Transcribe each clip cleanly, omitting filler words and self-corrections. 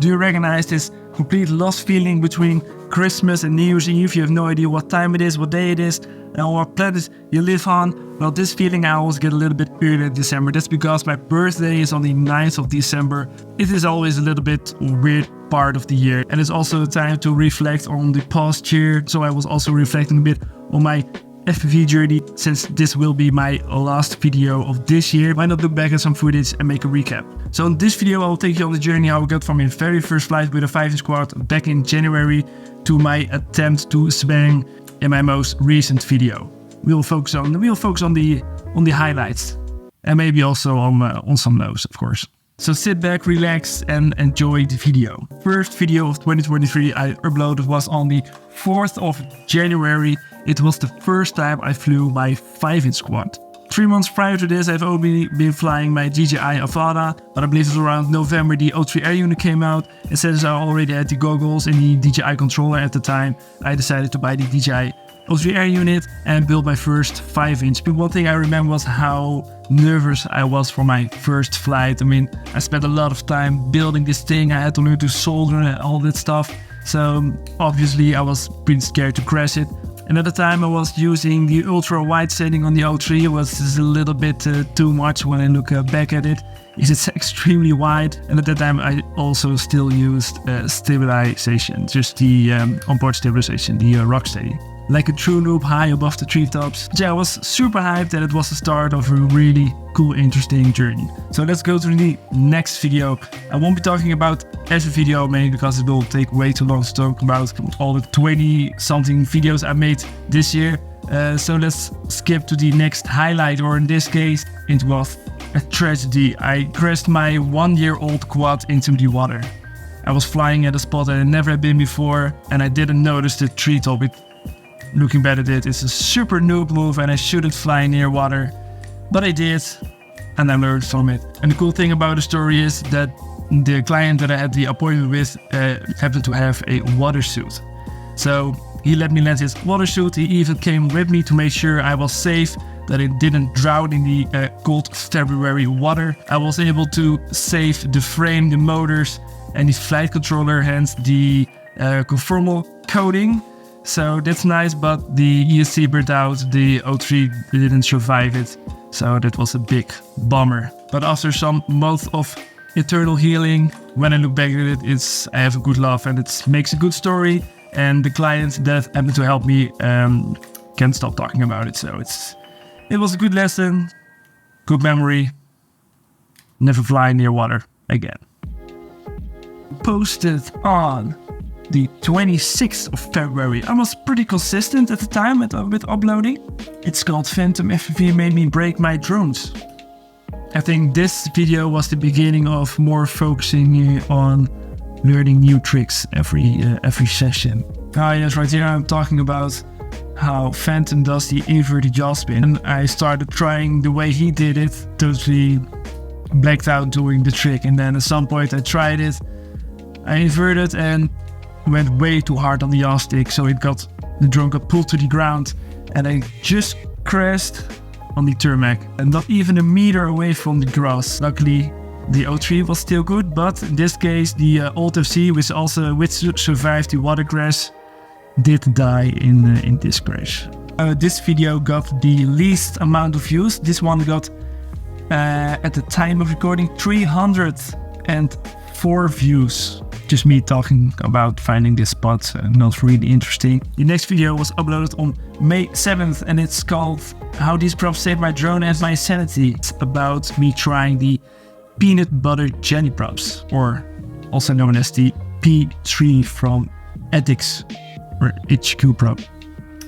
Do you recognize this complete lost feeling between Christmas and New Year's Eve? You have no idea what time it is, what day it is, and what planet you live on. Well, this feeling I always get a little bit earlier in December. That's because my birthday is on the 9th of December. It is always a little bit weird part of the year, and it's also a time to reflect on the past year. So I was also reflecting a bit on my FPV journey, since this will be my last video of this year. Why not look back at some footage and make a recap? So in this video I will take you on the journey how I got from my very first flight with a 5-inch quad back in January to my attempt to Sbang in my most recent video. We'll focus on the highlights and maybe also on some lows, of course. So sit back, relax, and enjoy the video. First video of 2023 I uploaded was on the 4th of January. It was the first time I flew my 5-inch quad. 3 months prior to this, I've only been flying my DJI Avada, but I believe it was around November the O3 Air Unit came out. And since I already had the goggles and the DJI controller at the time, I decided to buy the DJI O3 Air Unit and build my first 5-inch. But one thing I remember was how nervous I was for my first flight. I mean, I spent a lot of time building this thing. I had to learn to solder and all that stuff. So obviously I was pretty scared to crash it. And at the time I was using the ultra wide setting on the O3. It was just a little bit too much when I look back at it. It's extremely wide. And at that time I also still used stabilization, just the onboard stabilization, the Rocksteady. Like a true noob high above the treetops. Yeah, I was super hyped and it was the start of a really cool, interesting journey. So let's go to the next video. I won't be talking about every video mainly because it will take way too long to talk about all the 20 something videos I made this year. So let's skip to the next highlight, or in this case, it was a tragedy. I crashed my 1-year-old quad into the water. I was flying at a spot I had never been before and I didn't notice the treetop. Looking back at it, it's a super noob move and I shouldn't fly near water. But I did, and I learned from it. And the cool thing about the story is that the client that I had the appointment with happened to have a water suit. So he let me lend his water suit. He even came with me to make sure I was safe, that it didn't drown in the cold February water. I was able to save the frame, the motors, and the flight controller, hence the conformal coating. So that's nice, but the ESC burnt out, the O3 didn't survive it, so that was a big bummer. But after some months of internal healing, when I look back at it, I have a good laugh and it makes a good story. And the client that happened to help me can't stop talking about it. So it was a good lesson, good memory. Never fly near water again. Posted on the 26th of February. I was pretty consistent at the time with uploading. It's called Phantom FPV made me break my drones. I think this video was the beginning of more focusing on learning new tricks every session. Ah yes, right here I'm talking about how Phantom does the inverted yaw spin. And I started trying the way he did it, totally blacked out doing the trick. And then at some point I tried it, I inverted and went way too hard on the yaw stick, so the drone got pulled to the ground and I just crashed on the tarmac and not even a meter away from the grass. Luckily the O3 was still good, but in this case the old FC, which survived the water crash, did die in this crash. This video got the least amount of views. This one got at the time of recording 304 views. Just me talking about finding this spot, not really interesting. The next video was uploaded on May 7th and it's called How These Props Saved My Drone and My Sanity. It's about me trying the peanut butter jelly props, or also known as the P3 from Ethics or HQ prop.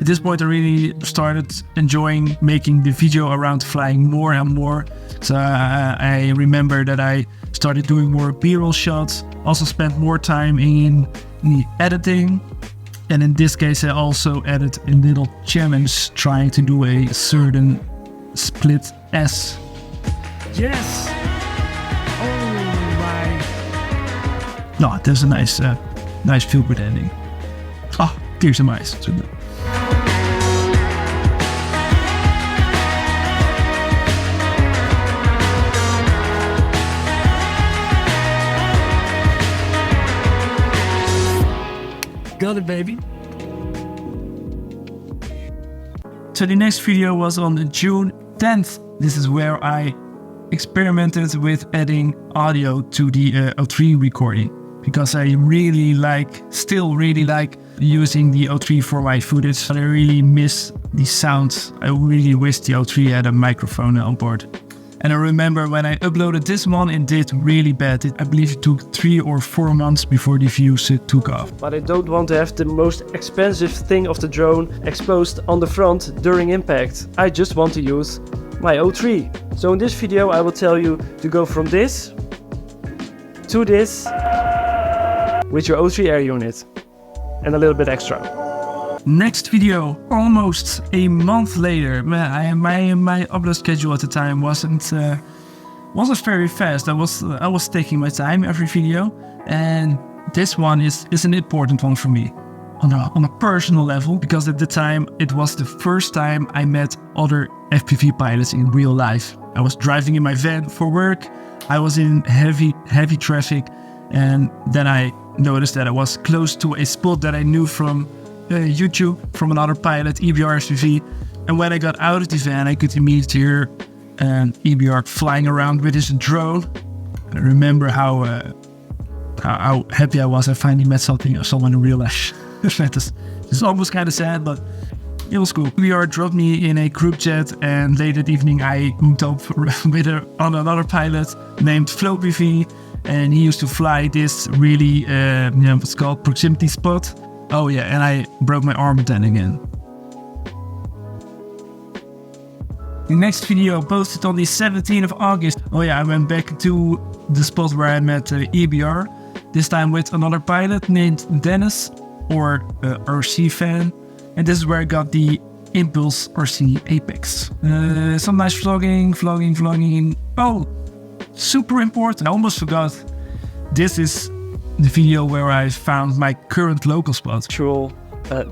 At this point I really started enjoying making the video around flying more and more. So I remember that I started doing more B-roll shots, also spent more time in the editing. And in this case I also added a little challenge trying to do a certain split S. Yes! Oh my... No, that's a nice feel good ending. Ah, tears in my eyes. Got it, baby. So the next video was on June 10th. This is where I experimented with adding audio to the O3 recording, because I still really like using the O3 for my footage. But I really miss the sound. I really wish the O3 had a microphone on board. And I remember when I uploaded this one, it did really bad. I believe it took 3 or 4 months before the views took off. But I don't want to have the most expensive thing of the drone exposed on the front during impact. I just want to use my O3. So in this video I will tell you to go from this to this with your O3 Air Unit and a little bit extra. Next video, almost a month later. My upload schedule at the time wasn't very fast. I was taking my time every video, and this one is an important one for me on a personal level, because at the time it was the first time I met other FPV pilots in real life. I was driving in my van for work. I was in heavy traffic, and then I noticed that I was close to a spot that I knew from YouTube, from another pilot, EBR FPV. And when I got out of the van, I could immediately hear EBR flying around with his drone. I remember how happy I was. I finally met someone in real life. It's almost kind of sad, but it was cool. EBR dropped me in a group chat, and late that evening I hooked up with another pilot named FPV, and he used to fly this really what's called proximity spot. Oh yeah, and I broke my arm then again. The next video posted on the 17th of August. Oh yeah, I went back to the spot where I met EBR. This time with another pilot named Dennis, or RC fan. And this is where I got the ImpulseRC Apex. Some nice vlogging. Oh, super important. I almost forgot. This is the video where I found my current local spot. Actual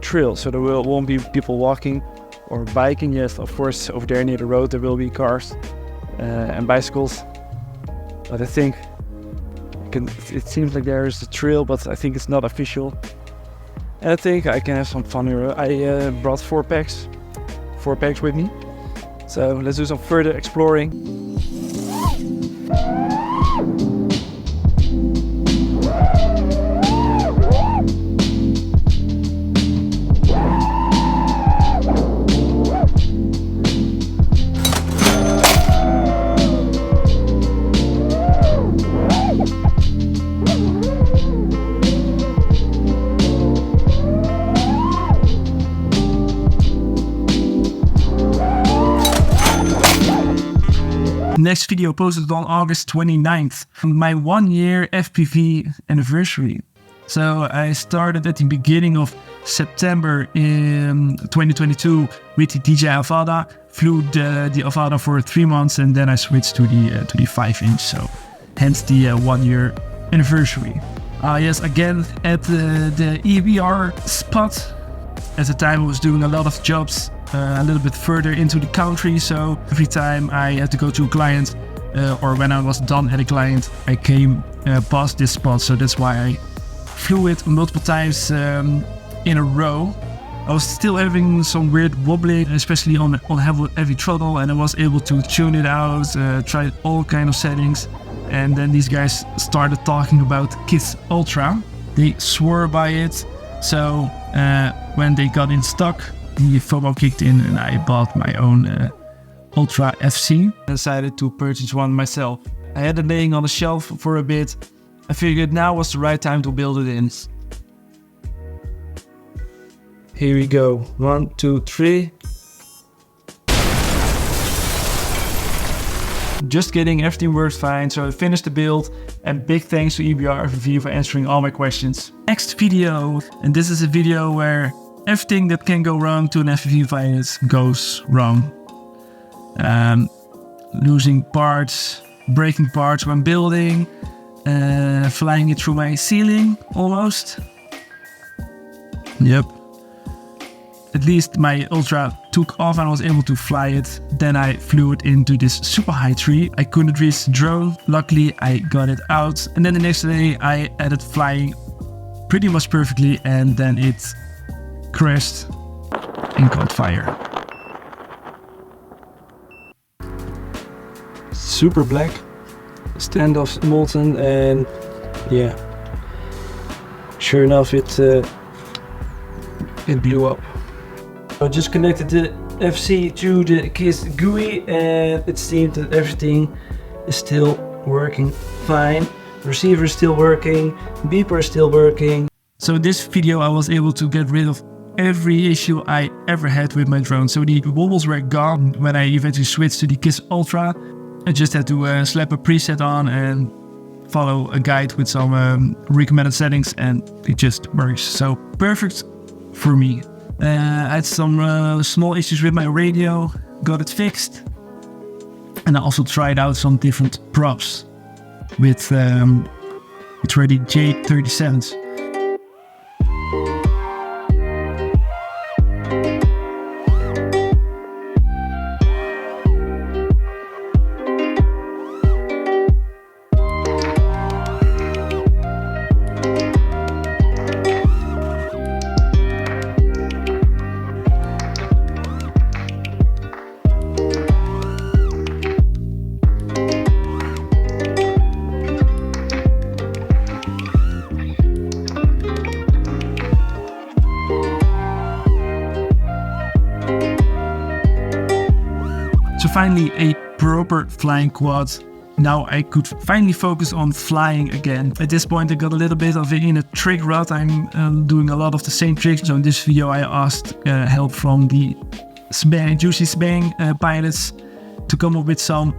trail, so there won't be people walking or biking. Yes, of course, over there near the road there will be cars and bicycles. But I think it seems like there is a trail, but I think it's not official. And I think I can have some fun here. I brought 4 packs with me. So let's do some further exploring. Next video posted on August 29th, my 1-year FPV anniversary. So I started at the beginning of September in 2022 with the DJI Avada, flew the Avada for 3 months, and then I switched to the 5-inch. So hence the 1-year anniversary. Yes, again at the EBR spot. At the time I was doing a lot of jobs a little bit further into the country, so every time I had to go to a client or when I was done at a client, I came past this spot. So that's why I flew it multiple times in a row. I was still having some weird wobbling, especially on heavy throttle, and I was able to tune it out, try all kind of settings. And then these guys started talking about KISS Ultra. They swore by it. So when they got in stock, the FOMO kicked in and I bought my own Ultra FC. I decided to purchase one myself. I had it laying on the shelf for a bit. I figured now was the right time to build it in. Here we go. 1, 2, 3. Just kidding, everything works fine. So I finished the build, and big thanks to EBR FPV for answering all my questions. Next video, and this is a video where everything that can go wrong to an FPV pilot goes wrong. Losing parts, breaking parts when building, flying it through my ceiling almost. Yep. At least my Ultra took off and I was able to fly it. Then I flew it into this super high tree. I couldn't reach the drone. Luckily I got it out. And then the next day I had it flying pretty much perfectly, and then it crashed and caught fire. Super black, standoffs molten, and yeah, sure enough it blew up. I just connected the FC to the KISS GUI, and it seemed that everything is still working fine. Receiver is still working, beeper is still working. So in this video I was able to get rid of every issue I ever had with my drone. So the wobbles were gone when I eventually switched to the KISS Ultra. I just had to slap a preset on and follow a guide with some recommended settings, and it just works. So perfect for me. I had some small issues with my radio, got it fixed. And I also tried out some different props with the J37s. So finally a proper flying quad. Now I could finally focus on flying again. At this point I got a little bit of it in a trick rut. I'm doing a lot of the same tricks. So in this video I asked help from the DJI Sbang pilots to come up with some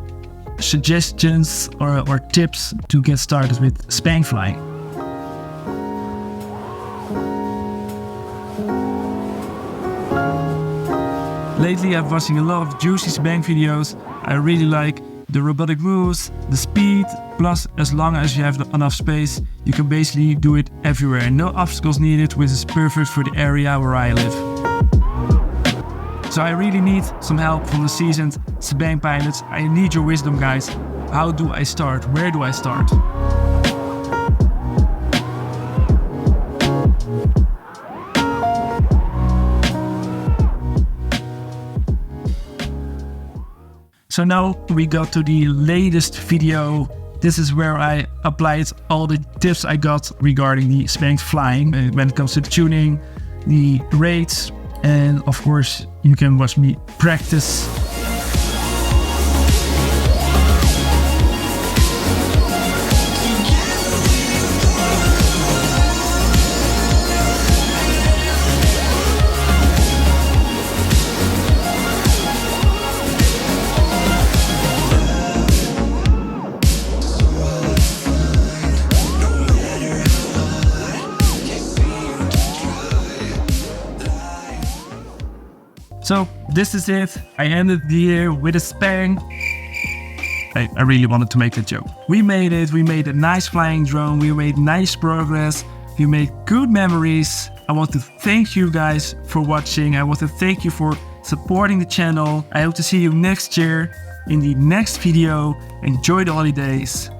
suggestions or tips to get started with Sbang flying. Lately I've watching a lot of Juicy Sbang videos. I really like the robotic moves, the speed, plus as long as you have enough space, you can basically do it everywhere. No obstacles needed, which is perfect for the area where I live. So I really need some help from the seasoned Sbang pilots. I need your wisdom, guys. How do I start? Where do I start? So now we got to the latest video. This is where I applied all the tips I got regarding the Sbang flying when it comes to the tuning, the rates, and of course you can watch me practice. So this is it. I ended the year with a Sbang. I really wanted to make that joke. We made it. We made a nice flying drone. We made nice progress. We made good memories. I want to thank you guys for watching. I want to thank you for supporting the channel. I hope to see you next year in the next video. Enjoy the holidays.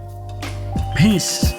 Peace.